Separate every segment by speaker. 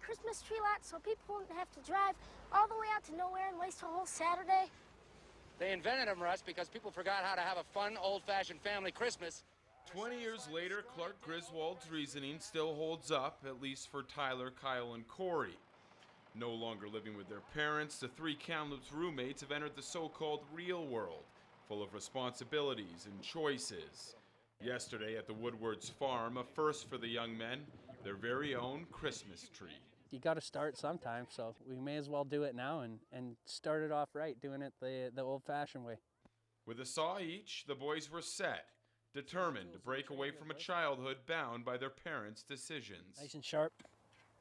Speaker 1: Christmas tree lot so people wouldn't have to drive all the way out to nowhere and waste a whole Saturday?
Speaker 2: They invented them, Russ, because people forgot how to have a fun, old-fashioned family Christmas.
Speaker 3: 20 years later, Clark Griswold's reasoning still holds up, at least for Tyler, Kyle, and Corey. No longer living with their parents, the three Kamloops roommates have entered the so-called real world, full of responsibilities and choices. Yesterday at the Woodwards farm, a first for the young men, their very own Christmas tree.
Speaker 4: You got to start sometime, so we may as well do it now and start it off right, doing it the old-fashioned way.
Speaker 3: With a saw each, the boys were set, determined to break away from a childhood bound by their parents' decisions.
Speaker 4: Nice and sharp.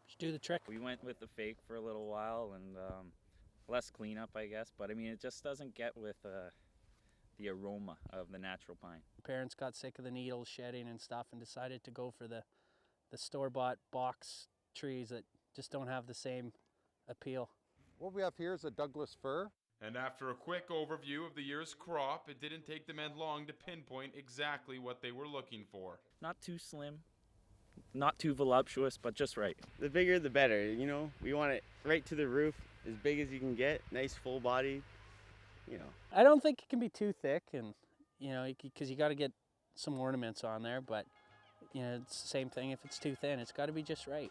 Speaker 4: Just do the trick.
Speaker 5: We went with the fake for a little while and less cleanup, I guess, but I mean, it just doesn't get with the aroma of the natural pine.
Speaker 4: Parents got sick of the needles shedding and stuff and decided to go for the store-bought box trees that just don't have the same appeal.
Speaker 6: What we have here is a Douglas fir.
Speaker 3: And after a quick overview of the year's crop, it didn't take the men long to pinpoint exactly what they were looking for.
Speaker 5: Not too slim, not too voluptuous, but just right.
Speaker 7: The bigger the better, you know. We want it right to the roof, as big as you can get, nice full body, you know.
Speaker 4: I don't think it can be too thick, and you know, because you got to get some ornaments on there, but you know, it's the same thing if it's too thin. It's got to be just right.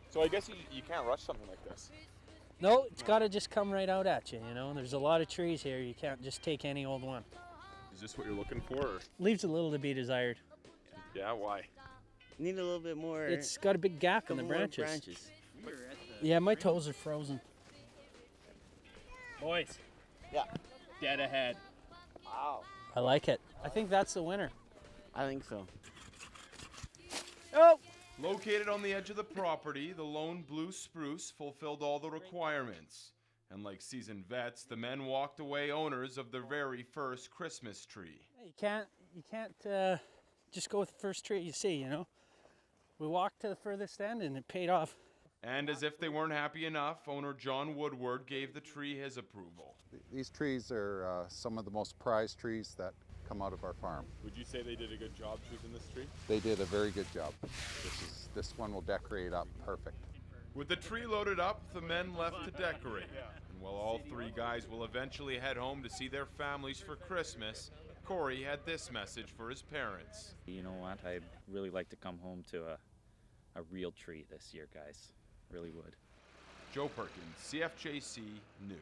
Speaker 8: So I guess you can't rush something like this.
Speaker 4: No, it's got to just come right out at you, you know. There's a lot of trees here. You can't just take any old one.
Speaker 8: Is this what you're looking for? Or?
Speaker 4: Leaves a little to be desired.
Speaker 8: Yeah, why?
Speaker 7: Need a little bit more.
Speaker 4: It's got a big gap in the branches. Yeah, my toes are frozen.
Speaker 9: Boys.
Speaker 7: Yeah.
Speaker 9: Dead ahead.
Speaker 7: Wow.
Speaker 4: I like it. I think that's the winner.
Speaker 7: I think so.
Speaker 4: Oh!
Speaker 3: Located on the edge of the property, the lone blue spruce fulfilled all the requirements. And like seasoned vets, the men walked away owners of their very first Christmas tree.
Speaker 4: You can't just go with the first tree you see, you know. We walked to the furthest end and it paid off.
Speaker 3: And as if they weren't happy enough, owner John Woodward gave the tree his approval.
Speaker 6: These trees are some of the most prized trees that come out of our farm.
Speaker 8: Would you say they did a good job choosing this tree?
Speaker 6: They did a very good job. This one will decorate up perfect.
Speaker 3: With the tree loaded up, the men left to decorate. And while all three guys will eventually head home to see their families for Christmas, Corey had this message for his parents.
Speaker 5: You know what? I'd really like to come home to a real tree this year, guys. Really would.
Speaker 3: Joe Perkins, CFJC News.